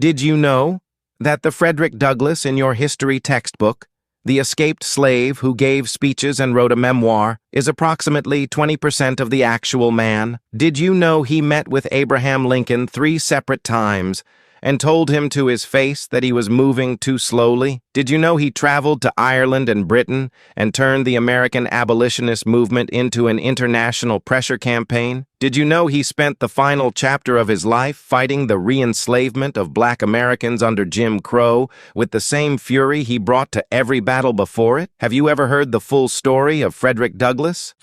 Did you know that the Frederick Douglass in your history textbook, the escaped slave who gave speeches and wrote a memoir, is approximately 20% of the actual man? Did you know he met with Abraham Lincoln 3 separate times and told him to his face that he was moving too slowly? Did you know he traveled to Ireland and Britain and turned the American abolitionist movement into an international pressure campaign? Did you know he spent the final chapter of his life fighting the re-enslavement of Black Americans under Jim Crow with the same fury he brought to every battle before it? Have you ever heard the full story of Frederick Douglass?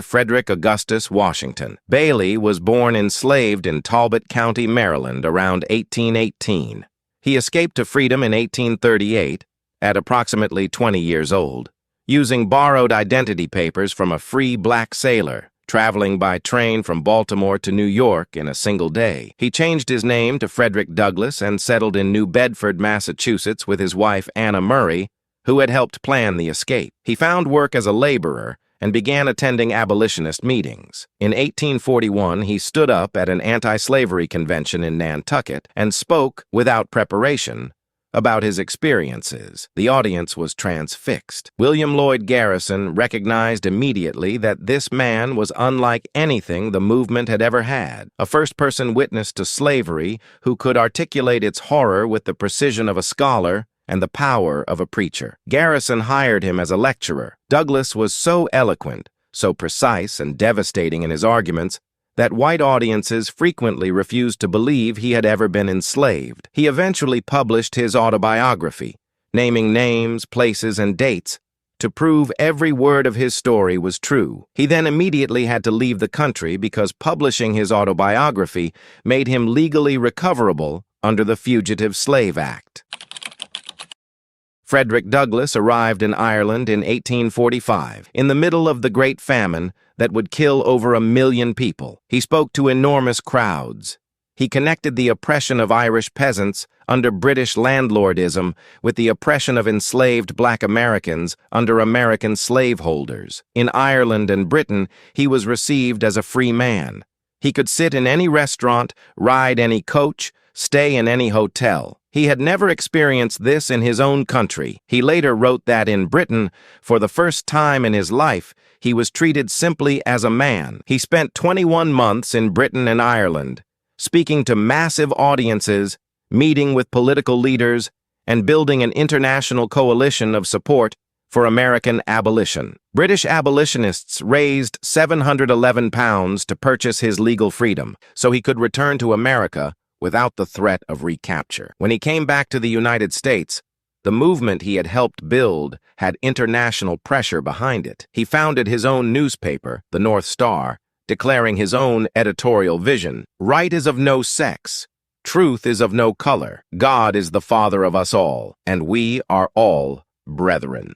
Frederick Augustus Washington Bailey was born enslaved in Talbot County, Maryland, around 1818. He escaped to freedom in 1838, at approximately 20 years old, using borrowed identity papers from a free black sailor, traveling by train from Baltimore to New York in a single day. He changed his name to Frederick Douglass and settled in New Bedford, Massachusetts with his wife Anna Murray, who had helped plan the escape. He found work as a laborer and began attending abolitionist meetings. In 1841, he stood up at an anti-slavery convention in Nantucket and spoke, without preparation, about his experiences. The audience was transfixed. William Lloyd Garrison recognized immediately that this man was unlike anything the movement had ever had, a first-person witness to slavery who could articulate its horror with the precision of a scholar and the power of a preacher. Garrison hired him as a lecturer. Douglass was so eloquent, so precise and devastating in his arguments, that white audiences frequently refused to believe he had ever been enslaved. He eventually published his autobiography, naming names, places, and dates to prove every word of his story was true. He then immediately had to leave the country because publishing his autobiography made him legally recoverable under the Fugitive Slave Act. Frederick Douglass arrived in Ireland in 1845, in the middle of the Great Famine that would kill over 1 million people. He spoke to enormous crowds. He connected the oppression of Irish peasants under British landlordism with the oppression of enslaved Black Americans under American slaveholders. In Ireland and Britain, he was received as a free man. He could sit in any restaurant, ride any coach, stay in any hotel. He had never experienced this in his own country. He later wrote that in Britain, for the first time in his life, he was treated simply as a man. He spent 21 months in Britain and Ireland, speaking to massive audiences, meeting with political leaders, and building an international coalition of support for American abolition. British abolitionists raised £711 to purchase his legal freedom, so he could return to America without the threat of recapture. When he came back to the United States, the movement he had helped build had international pressure behind it. He founded his own newspaper, the North Star, declaring his own editorial vision. Right is of no sex. Truth is of no color. God is the Father of us all, and we are all brethren.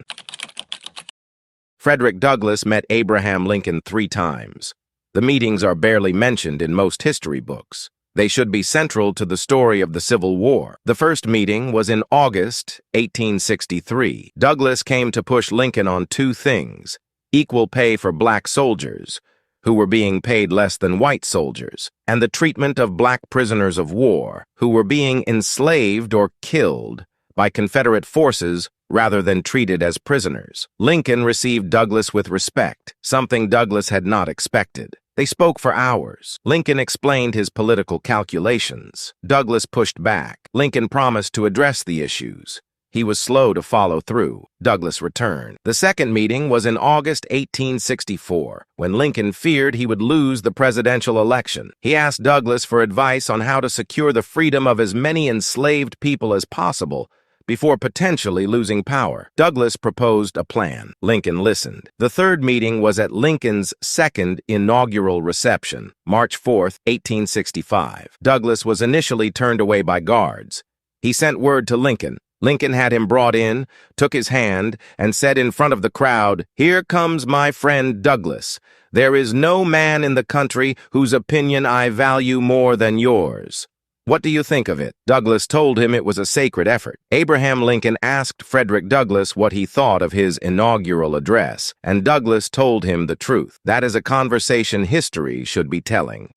Frederick Douglass met Abraham Lincoln 3 times. The meetings are barely mentioned in most history books. They should be central to the story of the Civil War. The first meeting was in August 1863. Douglass came to push Lincoln on 2 things: equal pay for black soldiers, who were being paid less than white soldiers, and the treatment of black prisoners of war, who were being enslaved or killed by Confederate forces rather than treated as prisoners. Lincoln received Douglass with respect, something Douglass had not expected. They spoke for hours. Lincoln explained his political calculations. Douglass pushed back. Lincoln promised to address the issues. He was slow to follow through. Douglass returned. The second meeting was in August 1864, when Lincoln feared he would lose the presidential election. He asked Douglass for advice on how to secure the freedom of as many enslaved people as possible before potentially losing power. Douglass proposed a plan. Lincoln listened. The third meeting was at Lincoln's second inaugural reception, March 4, 1865. Douglass was initially turned away by guards. He sent word to Lincoln. Lincoln had him brought in, took his hand, and said in front of the crowd, "Here comes my friend Douglass. There is no man in the country whose opinion I value more than yours. What do you think of it?" Douglass told him it was a sacred effort. Abraham Lincoln asked Frederick Douglass what he thought of his inaugural address, and Douglass told him the truth. That is a conversation history should be telling.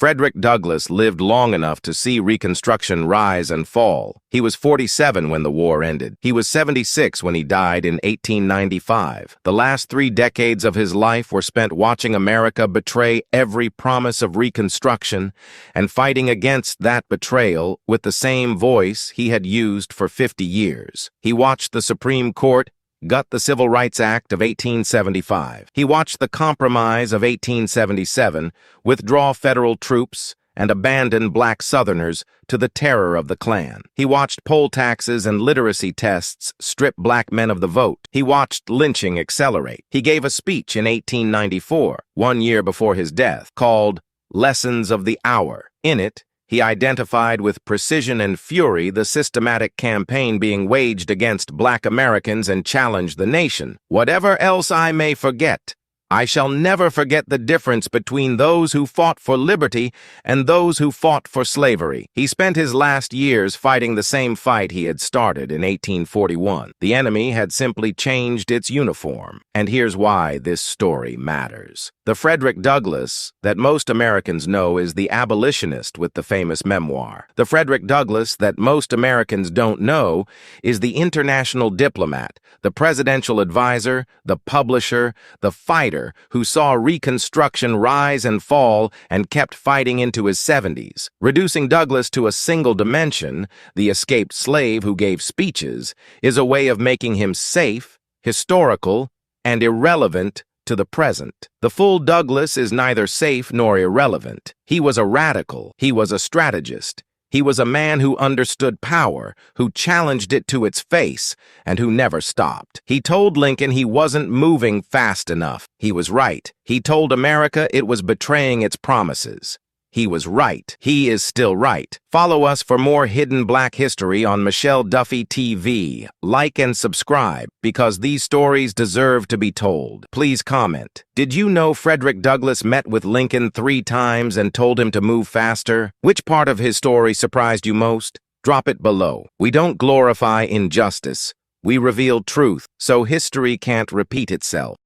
Frederick Douglass lived long enough to see Reconstruction rise and fall. He was 47 when the war ended. He was 76 when he died in 1895. The last 3 decades of his life were spent watching America betray every promise of Reconstruction and fighting against that betrayal with the same voice he had used for 50 years. He watched the Supreme Court gut the Civil Rights Act of 1875. He watched the Compromise of 1877 withdraw federal troops and abandon black Southerners to the terror of the Klan. He watched poll taxes and literacy tests strip black men of the vote. He watched lynching accelerate. He gave a speech in 1894, 1 year before his death, called Lessons of the Hour. In it, he identified with precision and fury the systematic campaign being waged against black Americans and challenged the nation. Whatever else I may forget, I shall never forget the difference between those who fought for liberty and those who fought for slavery. He spent his last years fighting the same fight he had started in 1841. The enemy had simply changed its uniform. And here's why this story matters. The Frederick Douglass that most Americans know is the abolitionist with the famous memoir. The Frederick Douglass that most Americans don't know is the international diplomat, the presidential advisor, the publisher, the fighter who saw Reconstruction rise and fall and kept fighting into his 70s. Reducing Douglass to a single dimension, the escaped slave who gave speeches, is a way of making him safe, historical, and irrelevant to the present. The full Douglass is neither safe nor irrelevant. He was a radical. He was a strategist. He was a man who understood power, who challenged it to its face, and who never stopped. He told Lincoln he wasn't moving fast enough. He was right. He told America it was betraying its promises. He was right. He is still right. Follow us for more hidden black history on Michelle Duffy TV. Like and subscribe, because these stories deserve to be told. Please comment. Did you know Frederick Douglass met with Lincoln 3 times and told him to move faster? Which part of his story surprised you most? Drop it below. We don't glorify injustice. We reveal truth, so history can't repeat itself.